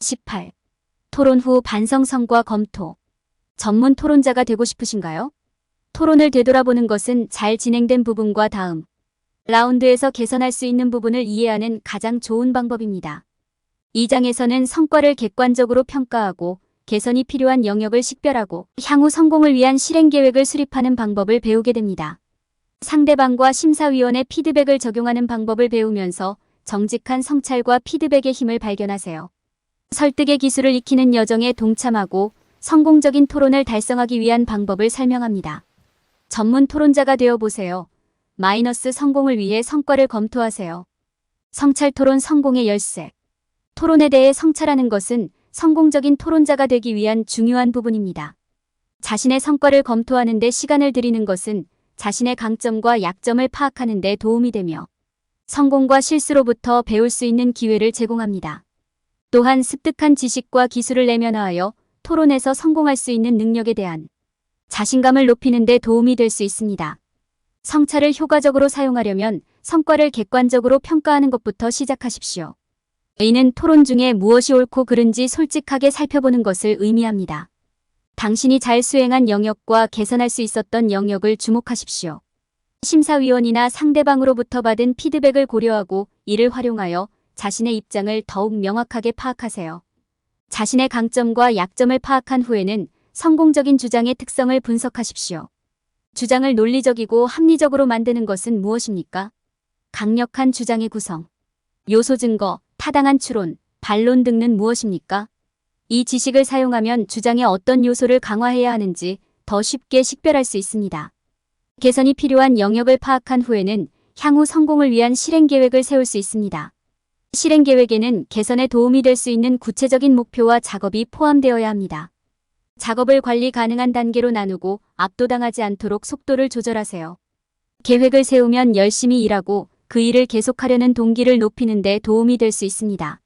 18. 토론 후 반성 성과 검토. 전문 토론자가 되고 싶으신가요? 토론을 되돌아보는 것은 잘 진행된 부분과 다음 라운드에서 개선할 수 있는 부분을 이해하는 가장 좋은 방법입니다. 이 장에서는 성과를 객관적으로 평가하고 개선이 필요한 영역을 식별하고 향후 성공을 위한 실행 계획을 수립하는 방법을 배우게 됩니다. 상대방과 심사위원의 피드백을 적용하는 방법을 배우면서 정직한 성찰과 피드백의 힘을 발견하세요. 설득의 기술을 익히는 여정에 동참하고 성공적인 토론을 달성하기 위한 방법을 설명합니다. 전문 토론자가 되어보세요. 마이너스 성공을 위해 성과를 검토하세요. 성찰 토론 성공의 열쇠. 토론에 대해 성찰하는 것은 성공적인 토론자가 되기 위한 중요한 부분입니다. 자신의 성과를 검토하는 데 시간을 들이는 것은 자신의 강점과 약점을 파악하는 데 도움이 되며 성공과 실수로부터 배울 수 있는 기회를 제공합니다. 또한 습득한 지식과 기술을 내면화하여 토론에서 성공할 수 있는 능력에 대한 자신감을 높이는 데 도움이 될 수 있습니다. 성찰을 효과적으로 사용하려면 성과를 객관적으로 평가하는 것부터 시작하십시오. 이는 토론 중에 무엇이 옳고 그른지 솔직하게 살펴보는 것을 의미합니다. 당신이 잘 수행한 영역과 개선할 수 있었던 영역을 주목하십시오. 심사위원이나 상대방으로부터 받은 피드백을 고려하고 이를 활용하여 자신의 입장을 더욱 명확하게 파악하세요. 자신의 강점과 약점을 파악한 후에는 성공적인 주장의 특성을 분석하십시오. 주장을 논리적이고 합리적으로 만드는 것은 무엇입니까? 강력한 주장의 구성, 요소 증거, 타당한 추론, 반론 등은 무엇입니까? 이 지식을 사용하면 주장의 어떤 요소를 강화해야 하는지 더 쉽게 식별할 수 있습니다. 개선이 필요한 영역을 파악한 후에는 향후 성공을 위한 실행 계획을 세울 수 있습니다. 실행 계획에는 개선에 도움이 될 수 있는 구체적인 목표와 작업이 포함되어야 합니다. 작업을 관리 가능한 단계로 나누고 압도당하지 않도록 속도를 조절하세요. 계획을 세우면 열심히 일하고 그 일을 계속하려는 동기를 높이는 데 도움이 될 수 있습니다.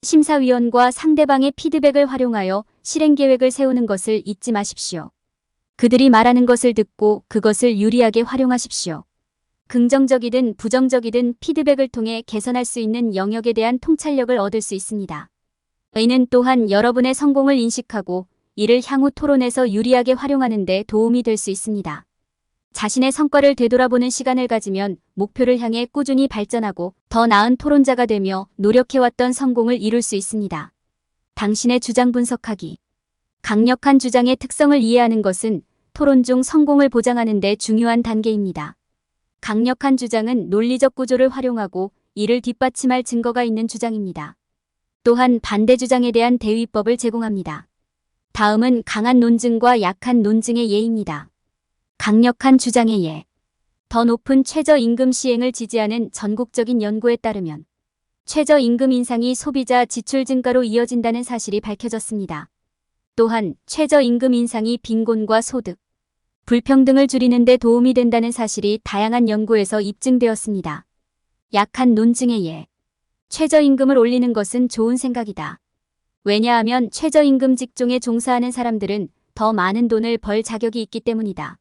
심사위원과 상대방의 피드백을 활용하여 실행 계획을 세우는 것을 잊지 마십시오. 그들이 말하는 것을 듣고 그것을 유리하게 활용하십시오. 긍정적이든 부정적이든 피드백을 통해 개선할 수 있는 영역에 대한 통찰력을 얻을 수 있습니다. 이는 또한 여러분의 성공을 인식하고 이를 향후 토론에서 유리하게 활용하는 데 도움이 될 수 있습니다. 자신의 성과를 되돌아보는 시간을 가지면 목표를 향해 꾸준히 발전하고 더 나은 토론자가 되며 노력해왔던 성공을 이룰 수 있습니다. 당신의 주장 분석하기. 강력한 주장의 특성을 이해하는 것은 토론 중 성공을 보장하는 데 중요한 단계입니다. 강력한 주장은 논리적 구조를 활용하고 이를 뒷받침할 증거가 있는 주장입니다. 또한 반대 주장에 대한 대위법을 제공합니다. 다음은 강한 논증과 약한 논증의 예입니다. 강력한 주장의 예. 더 높은 최저임금 시행을 지지하는 전국적인 연구에 따르면 최저임금 인상이 소비자 지출 증가로 이어진다는 사실이 밝혀졌습니다. 또한 최저임금 인상이 빈곤과 소득, 불평등을 줄이는 데 도움이 된다는 사실이 다양한 연구에서 입증되었습니다. 약한 논증의 예. 최저임금을 올리는 것은 좋은 생각이다. 왜냐하면 최저임금 직종에 종사하는 사람들은 더 많은 돈을 벌 자격이 있기 때문이다.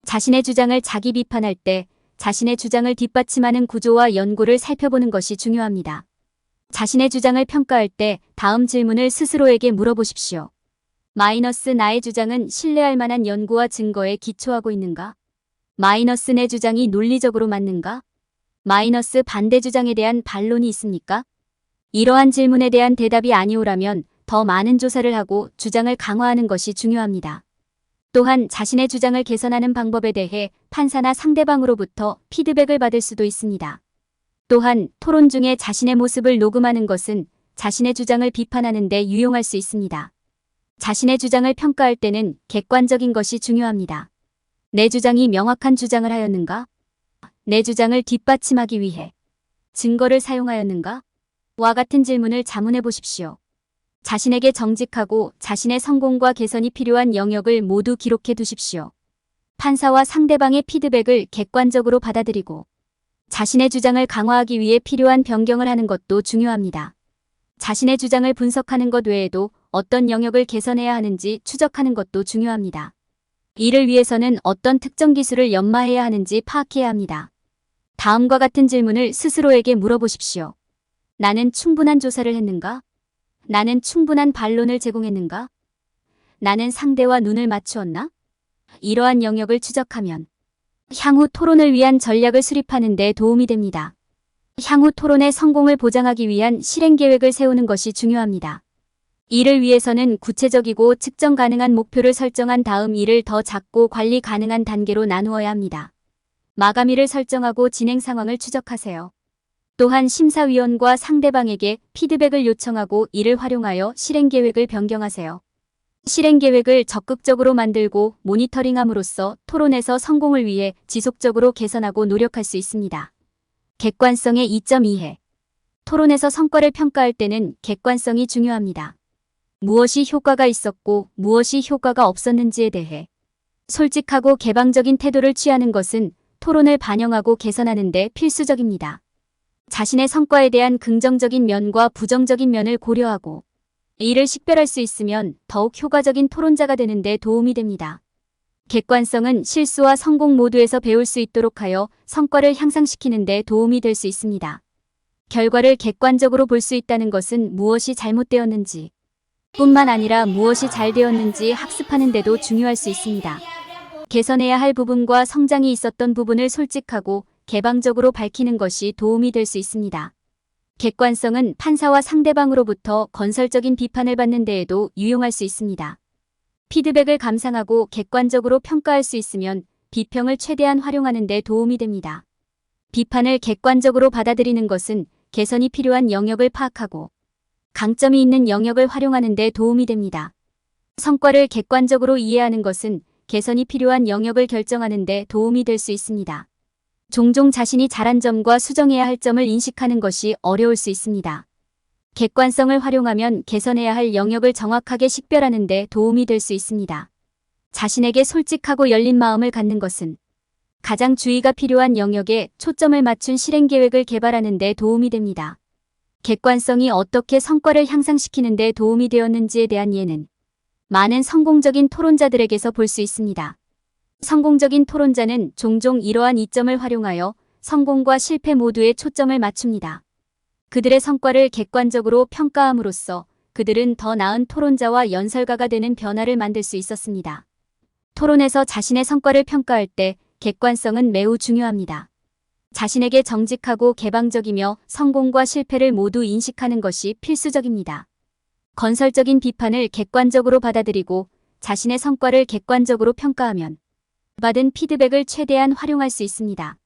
자신의 주장을 자기 비판할 때 자신의 주장을 뒷받침하는 구조와 연구를 살펴보는 것이 중요합니다. 자신의 주장을 평가할 때 다음 질문을 스스로에게 물어보십시오. 마이너스 나의 주장은 신뢰할 만한 연구와 증거에 기초하고 있는가? 마이너스 내 주장이 논리적으로 맞는가? 마이너스 반대 주장에 대한 반론이 있습니까? 이러한 질문에 대한 대답이 아니오라면 더 많은 조사를 하고 주장을 강화하는 것이 중요합니다. 또한 자신의 주장을 개선하는 방법에 대해 판사나 상대방으로부터 피드백을 받을 수도 있습니다. 또한 토론 중에 자신의 모습을 녹음하는 것은 자신의 주장을 비판하는 데 유용할 수 있습니다. 자신의 주장을 평가할 때는 객관적인 것이 중요합니다. 내 주장이 명확한 주장을 하였는가? 내 주장을 뒷받침하기 위해 증거를 사용하였는가? 와 같은 질문을 자문해 보십시오. 자신에게 정직하고 자신의 성공과 개선이 필요한 영역을 모두 기록해 두십시오. 판사와 상대방의 피드백을 객관적으로 받아들이고 자신의 주장을 강화하기 위해 필요한 변경을 하는 것도 중요합니다. 자신의 주장을 분석하는 것 외에도 어떤 영역을 개선해야 하는지 추적하는 것도 중요합니다. 이를 위해서는 어떤 특정 기술을 연마해야 하는지 파악해야 합니다. 다음과 같은 질문을 스스로에게 물어보십시오. 나는 충분한 조사를 했는가? 나는 충분한 반론을 제공했는가? 나는 상대와 눈을 맞추었나? 이러한 영역을 추적하면 향후 토론을 위한 전략을 수립하는 데 도움이 됩니다. 향후 토론의 성공을 보장하기 위한 실행 계획을 세우는 것이 중요합니다. 이를 위해서는 구체적이고 측정 가능한 목표를 설정한 다음 이를 더 작고 관리 가능한 단계로 나누어야 합니다. 마감일을 설정하고 진행 상황을 추적하세요. 또한 심사위원과 상대방에게 피드백을 요청하고 이를 활용하여 실행 계획을 변경하세요. 실행 계획을 적극적으로 만들고 모니터링함으로써 토론에서 성공을 위해 지속적으로 개선하고 노력할 수 있습니다. 객관성의 2.2해. 토론에서 성과를 평가할 때는 객관성이 중요합니다. 무엇이 효과가 있었고 무엇이 효과가 없었는지에 대해 솔직하고 개방적인 태도를 취하는 것은 토론을 반영하고 개선하는 데 필수적입니다. 자신의 성과에 대한 긍정적인 면과 부정적인 면을 고려하고 이를 식별할 수 있으면 더욱 효과적인 토론자가 되는 데 도움이 됩니다. 객관성은 실수와 성공 모두에서 배울 수 있도록 하여 성과를 향상시키는 데 도움이 될 수 있습니다. 결과를 객관적으로 볼 수 있다는 것은 무엇이 잘못되었는지 뿐만 아니라 무엇이 잘 되었는지 학습하는 데도 중요할 수 있습니다. 개선해야 할 부분과 성장이 있었던 부분을 솔직하고 개방적으로 밝히는 것이 도움이 될 수 있습니다. 객관성은 판사와 상대방으로부터 건설적인 비판을 받는 데에도 유용할 수 있습니다. 피드백을 감상하고 객관적으로 평가할 수 있으면 비평을 최대한 활용하는 데 도움이 됩니다. 비판을 객관적으로 받아들이는 것은 개선이 필요한 영역을 파악하고 강점이 있는 영역을 활용하는 데 도움이 됩니다. 성과를 객관적으로 이해하는 것은 개선이 필요한 영역을 결정하는 데 도움이 될 수 있습니다. 종종 자신이 잘한 점과 수정해야 할 점을 인식하는 것이 어려울 수 있습니다. 객관성을 활용하면 개선해야 할 영역을 정확하게 식별하는 데 도움이 될 수 있습니다. 자신에게 솔직하고 열린 마음을 갖는 것은 가장 주의가 필요한 영역에 초점을 맞춘 실행 계획을 개발하는 데 도움이 됩니다. 객관성이 어떻게 성과를 향상시키는 데 도움이 되었는지에 대한 예는 많은 성공적인 토론자들에게서 볼 수 있습니다. 성공적인 토론자는 종종 이러한 이점을 활용하여 성공과 실패 모두에 초점을 맞춥니다. 그들의 성과를 객관적으로 평가함으로써 그들은 더 나은 토론자와 연설가가 되는 변화를 만들 수 있었습니다. 토론에서 자신의 성과를 평가할 때 객관성은 매우 중요합니다. 자신에게 정직하고 개방적이며 성공과 실패를 모두 인식하는 것이 필수적입니다. 건설적인 비판을 객관적으로 받아들이고 자신의 성과를 객관적으로 평가하면 받은 피드백을 최대한 활용할 수 있습니다.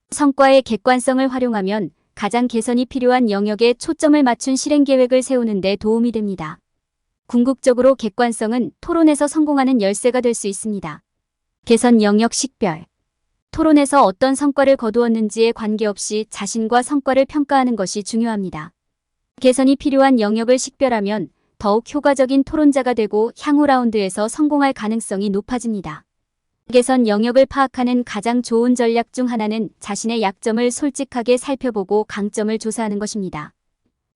성과의 객관성을 활용하면 가장 개선이 필요한 영역에 초점을 맞춘 실행 계획을 세우는 데 도움이 됩니다. 궁극적으로 객관성은 토론에서 성공하는 열쇠가 될 수 있습니다. 개선 영역 식별. 토론에서 어떤 성과를 거두었는지에 관계없이 자신과 성과를 평가하는 것이 중요합니다. 개선이 필요한 영역을 식별하면 더욱 효과적인 토론자가 되고 향후 라운드에서 성공할 가능성이 높아집니다. 개선 영역을 파악하는 가장 좋은 전략 중 하나는 자신의 약점을 솔직하게 살펴보고 강점을 조사하는 것입니다.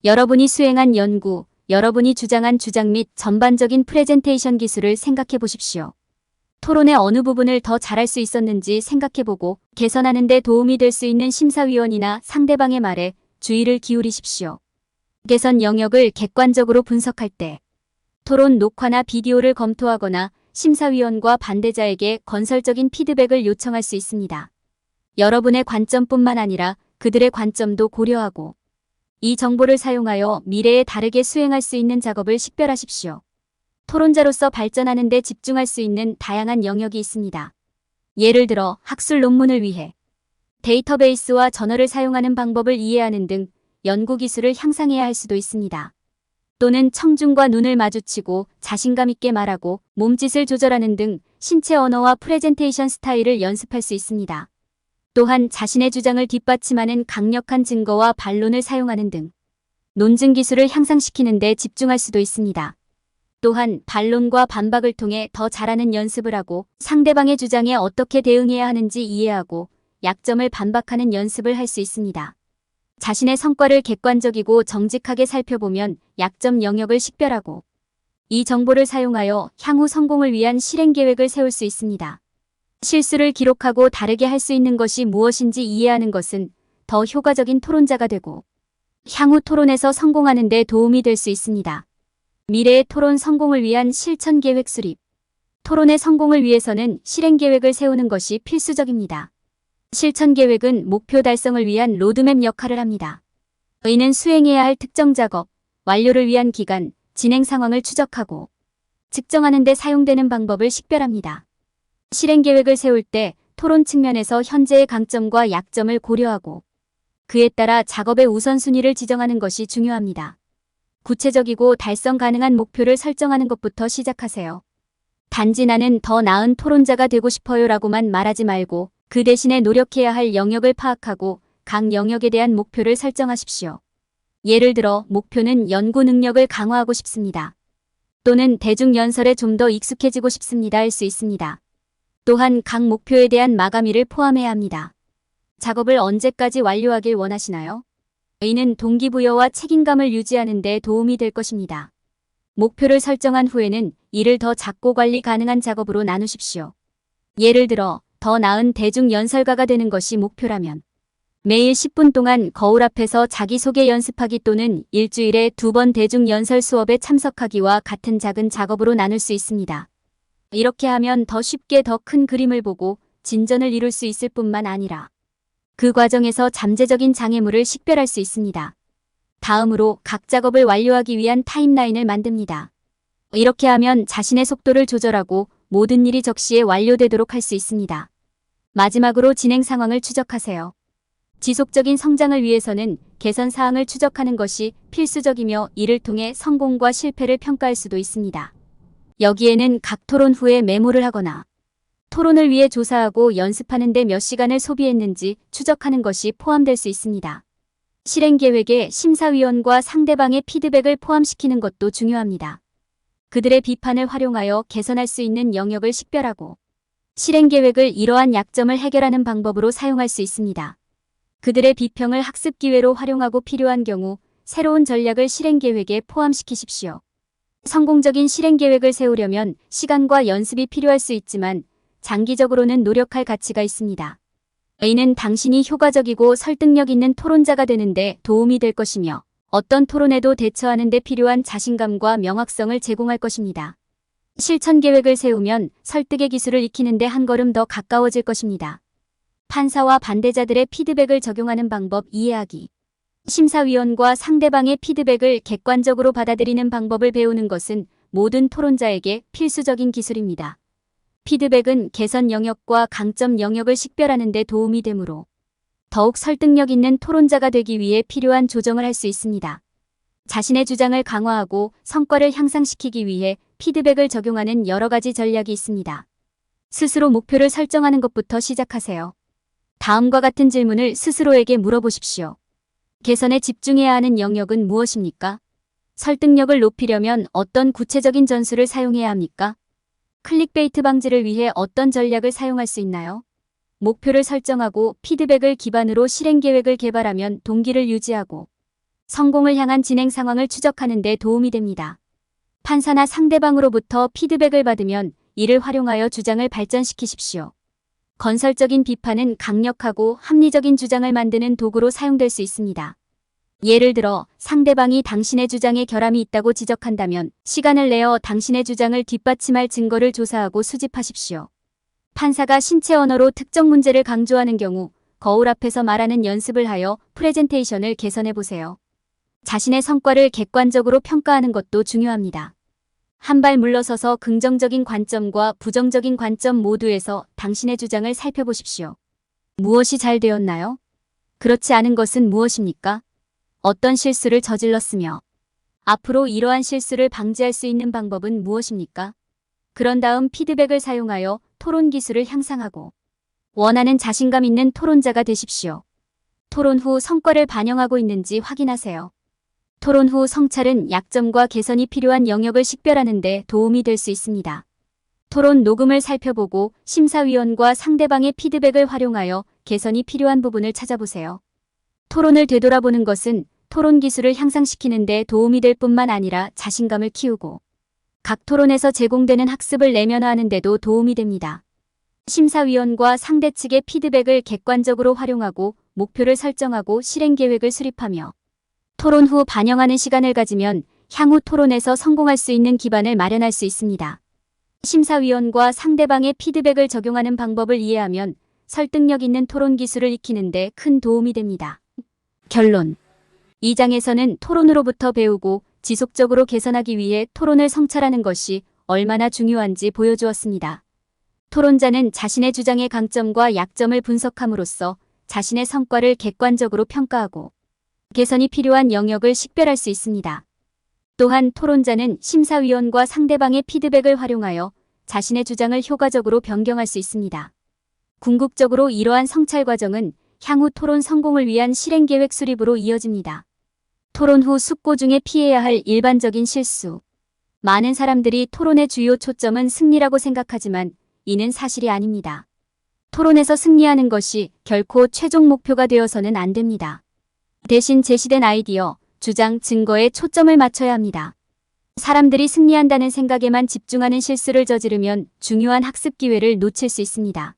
여러분이 수행한 연구, 여러분이 주장한 주장 및 전반적인 프레젠테이션 기술을 생각해 보십시오. 토론의 어느 부분을 더 잘할 수 있었는지 생각해보고 개선하는 데 도움이 될 수 있는 심사위원이나 상대방의 말에 주의를 기울이십시오. 개선 영역을 객관적으로 분석할 때 토론 녹화나 비디오를 검토하거나 심사위원과 반대자에게 건설적인 피드백을 요청할 수 있습니다. 여러분의 관점뿐만 아니라 그들의 관점도 고려하고 이 정보를 사용하여 미래에 다르게 수행할 수 있는 작업을 식별하십시오. 토론자로서 발전하는 데 집중할 수 있는 다양한 영역이 있습니다. 예를 들어 학술 논문을 위해 데이터베이스와 저널을 사용하는 방법을 이해하는 등 연구 기술을 향상해야 할 수도 있습니다. 또는 청중과 눈을 마주치고 자신감 있게 말하고 몸짓을 조절하는 등 신체 언어와 프레젠테이션 스타일을 연습할 수 있습니다. 또한 자신의 주장을 뒷받침하는 강력한 증거와 반론을 사용하는 등 논증 기술을 향상시키는 데 집중할 수도 있습니다. 또한 반론과 반박을 통해 더 잘하는 연습을 하고 상대방의 주장에 어떻게 대응해야 하는지 이해하고 약점을 반박하는 연습을 할 수 있습니다. 자신의 성과를 객관적이고 정직하게 살펴보면 약점 영역을 식별하고 이 정보를 사용하여 향후 성공을 위한 실행 계획을 세울 수 있습니다. 실수를 기록하고 다르게 할 수 있는 것이 무엇인지 이해하는 것은 더 효과적인 토론자가 되고 향후 토론에서 성공하는 데 도움이 될 수 있습니다. 미래의 토론 성공을 위한 실천 계획 수립. 토론의 성공을 위해서는 실행 계획을 세우는 것이 필수적입니다. 실천 계획은 목표 달성을 위한 로드맵 역할을 합니다. 이는 수행해야 할 특정 작업, 완료를 위한 기간, 진행 상황을 추적하고 측정하는 데 사용되는 방법을 식별합니다. 실행 계획을 세울 때 토론 측면에서 현재의 강점과 약점을 고려하고 그에 따라 작업의 우선순위를 지정하는 것이 중요합니다. 구체적이고 달성 가능한 목표를 설정하는 것부터 시작하세요. 단지 나는 더 나은 토론자가 되고 싶어요라고만 말하지 말고 그 대신에 노력해야 할 영역을 파악하고 각 영역에 대한 목표를 설정하십시오. 예를 들어 목표는 연구 능력을 강화하고 싶습니다. 또는 대중연설에 좀 더 익숙해지고 싶습니다 할 수 있습니다. 또한 각 목표에 대한 마감일을 포함해야 합니다. 작업을 언제까지 완료하길 원하시나요? 이는 동기부여와 책임감을 유지하는 데 도움이 될 것입니다. 목표를 설정한 후에는 이를 더 작고 관리 가능한 작업으로 나누십시오. 예를 들어 더 나은 대중연설가가 되는 것이 목표라면 매일 10분 동안 거울 앞에서 자기소개 연습하기 또는 일주일에 2번 대중연설 수업에 참석하기와 같은 작은 작업으로 나눌 수 있습니다. 이렇게 하면 더 쉽게 더 큰 그림을 보고 진전을 이룰 수 있을 뿐만 아니라 그 과정에서 잠재적인 장애물을 식별할 수 있습니다. 다음으로 각 작업을 완료하기 위한 타임라인을 만듭니다. 이렇게 하면 자신의 속도를 조절하고 모든 일이 적시에 완료되도록 할 수 있습니다. 마지막으로 진행 상황을 추적하세요. 지속적인 성장을 위해서는 개선 사항을 추적하는 것이 필수적이며 이를 통해 성공과 실패를 평가할 수도 있습니다. 여기에는 각 토론 후에 메모를 하거나 토론을 위해 조사하고 연습하는 데 몇 시간을 소비했는지 추적하는 것이 포함될 수 있습니다. 실행 계획에 심사위원과 상대방의 피드백을 포함시키는 것도 중요합니다. 그들의 비판을 활용하여 개선할 수 있는 영역을 식별하고 실행 계획을 이러한 약점을 해결하는 방법으로 사용할 수 있습니다. 그들의 비평을 학습 기회로 활용하고 필요한 경우 새로운 전략을 실행 계획에 포함시키십시오. 성공적인 실행 계획을 세우려면 시간과 연습이 필요할 수 있지만 장기적으로는 노력할 가치가 있습니다. 이는 당신이 효과적이고 설득력 있는 토론자가 되는데 도움이 될 것이며 어떤 토론에도 대처하는 데 필요한 자신감과 명확성을 제공할 것입니다. 실천 계획을 세우면 설득의 기술을 익히는 데 한 걸음 더 가까워질 것입니다. 판사와 반대자들의 피드백을 적용하는 방법 이해하기. 심사위원과 상대방의 피드백을 객관적으로 받아들이는 방법을 배우는 것은 모든 토론자에게 필수적인 기술입니다. 피드백은 개선 영역과 강점 영역을 식별하는 데 도움이 되므로 더욱 설득력 있는 토론자가 되기 위해 필요한 조정을 할 수 있습니다. 자신의 주장을 강화하고 성과를 향상시키기 위해 피드백을 적용하는 여러 가지 전략이 있습니다. 스스로 목표를 설정하는 것부터 시작하세요. 다음과 같은 질문을 스스로에게 물어보십시오. 개선에 집중해야 하는 영역은 무엇입니까? 설득력을 높이려면 어떤 구체적인 전술을 사용해야 합니까? 클릭베이트 방지를 위해 어떤 전략을 사용할 수 있나요? 목표를 설정하고 피드백을 기반으로 실행 계획을 개발하면 동기를 유지하고 성공을 향한 진행 상황을 추적하는 데 도움이 됩니다. 판사나 상대방으로부터 피드백을 받으면 이를 활용하여 주장을 발전시키십시오. 건설적인 비판은 강력하고 합리적인 주장을 만드는 도구로 사용될 수 있습니다. 예를 들어 상대방이 당신의 주장에 결함이 있다고 지적한다면 시간을 내어 당신의 주장을 뒷받침할 증거를 조사하고 수집하십시오. 판사가 신체 언어로 특정 문제를 강조하는 경우 거울 앞에서 말하는 연습을 하여 프레젠테이션을 개선해 보세요. 자신의 성과를 객관적으로 평가하는 것도 중요합니다. 한 발 물러서서 긍정적인 관점과 부정적인 관점 모두에서 당신의 주장을 살펴보십시오. 무엇이 잘 되었나요? 그렇지 않은 것은 무엇입니까? 어떤 실수를 저질렀으며 앞으로 이러한 실수를 방지할 수 있는 방법은 무엇입니까? 그런 다음 피드백을 사용하여 토론 기술을 향상하고 원하는 자신감 있는 토론자가 되십시오. 토론 후 성과를 반영하고 있는지 확인하세요. 토론 후 성찰은 약점과 개선이 필요한 영역을 식별하는 데 도움이 될 수 있습니다. 토론 녹음을 살펴보고 심사위원과 상대방의 피드백을 활용하여 개선이 필요한 부분을 찾아보세요. 토론을 되돌아보는 것은 토론 기술을 향상시키는 데 도움이 될 뿐만 아니라 자신감을 키우고 각 토론에서 제공되는 학습을 내면화하는 데도 도움이 됩니다. 심사위원과 상대 측의 피드백을 객관적으로 활용하고 목표를 설정하고 실행 계획을 수립하며 토론 후 반영하는 시간을 가지면 향후 토론에서 성공할 수 있는 기반을 마련할 수 있습니다. 심사위원과 상대방의 피드백을 적용하는 방법을 이해하면 설득력 있는 토론 기술을 익히는 데 큰 도움이 됩니다. 결론. 이 장에서는 토론으로부터 배우고 지속적으로 개선하기 위해 토론을 성찰하는 것이 얼마나 중요한지 보여주었습니다. 토론자는 자신의 주장의 강점과 약점을 분석함으로써 자신의 성과를 객관적으로 평가하고 개선이 필요한 영역을 식별할 수 있습니다. 또한 토론자는 심사위원과 상대방의 피드백을 활용하여 자신의 주장을 효과적으로 변경할 수 있습니다. 궁극적으로 이러한 성찰 과정은 향후 토론 성공을 위한 실행계획 수립으로 이어집니다. 토론 후 숙고 중에 피해야 할 일반적인 실수. 많은 사람들이 토론의 주요 초점은 승리라고 생각하지만 이는 사실이 아닙니다. 토론에서 승리하는 것이 결코 최종 목표가 되어서는 안 됩니다. 대신 제시된 아이디어, 주장, 증거에 초점을 맞춰야 합니다. 사람들이 승리한다는 생각에만 집중하는 실수를 저지르면 중요한 학습 기회를 놓칠 수 있습니다.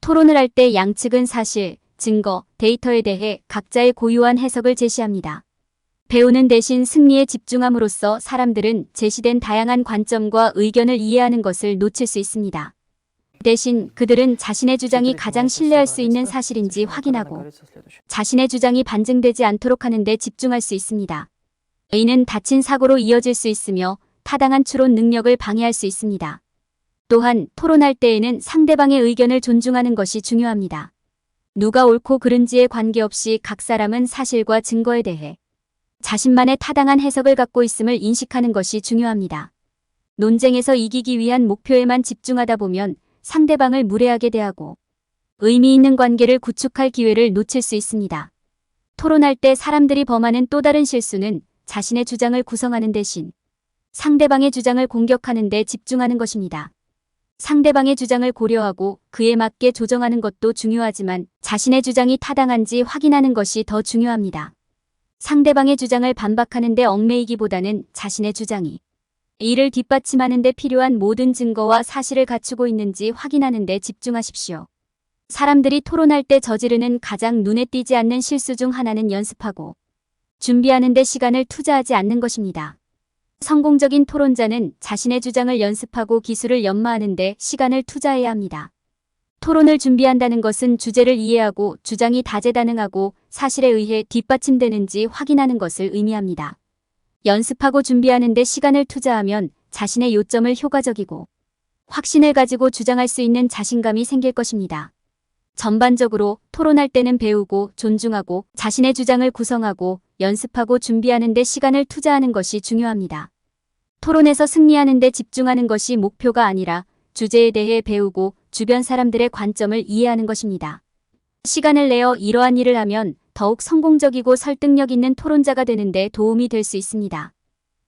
토론을 할 때 양측은 사실, 증거, 데이터에 대해 각자의 고유한 해석을 제시합니다. 배우는 대신 승리에 집중함으로써 사람들은 제시된 다양한 관점과 의견을 이해하는 것을 놓칠 수 있습니다. 대신 그들은 자신의 주장이 가장 신뢰할 수 있는 사실인지 확인하고 자신의 주장이 반증되지 않도록 하는 데 집중할 수 있습니다. 이는 다친 사고로 이어질 수 있으며 타당한 추론 능력을 방해할 수 있습니다. 또한 토론할 때에는 상대방의 의견을 존중하는 것이 중요합니다. 누가 옳고 그른지에 관계없이 각 사람은 사실과 증거에 대해 자신만의 타당한 해석을 갖고 있음을 인식하는 것이 중요합니다. 논쟁에서 이기기 위한 목표에만 집중하다 보면 상대방을 무례하게 대하고 의미 있는 관계를 구축할 기회를 놓칠 수 있습니다. 토론할 때 사람들이 범하는 또 다른 실수는 자신의 주장을 구성하는 대신 상대방의 주장을 공격하는 데 집중하는 것입니다. 상대방의 주장을 고려하고 그에 맞게 조정하는 것도 중요하지만 자신의 주장이 타당한지 확인하는 것이 더 중요합니다. 상대방의 주장을 반박하는 데 얽매이기보다는 자신의 주장이 이를 뒷받침하는 데 필요한 모든 증거와 사실을 갖추고 있는지 확인하는 데 집중하십시오. 사람들이 토론할 때 저지르는 가장 눈에 띄지 않는 실수 중 하나는 연습하고 준비하는 데 시간을 투자하지 않는 것입니다. 성공적인 토론자는 자신의 주장을 연습하고 기술을 연마하는 데 시간을 투자해야 합니다. 토론을 준비한다는 것은 주제를 이해하고 주장이 다재다능하고 사실에 의해 뒷받침되는지 확인하는 것을 의미합니다. 연습하고 준비하는 데 시간을 투자하면 자신의 요점을 효과적이고 확신을 가지고 주장할 수 있는 자신감이 생길 것입니다. 전반적으로 토론할 때는 배우고 존중하고 자신의 주장을 구성하고 연습하고 준비하는 데 시간을 투자하는 것이 중요합니다. 토론에서 승리하는 데 집중하는 것이 목표가 아니라 주제에 대해 배우고 주변 사람들의 관점을 이해하는 것입니다. 시간을 내어 이러한 일을 하면 더욱 성공적이고 설득력 있는 토론자가 되는 데 도움이 될 수 있습니다.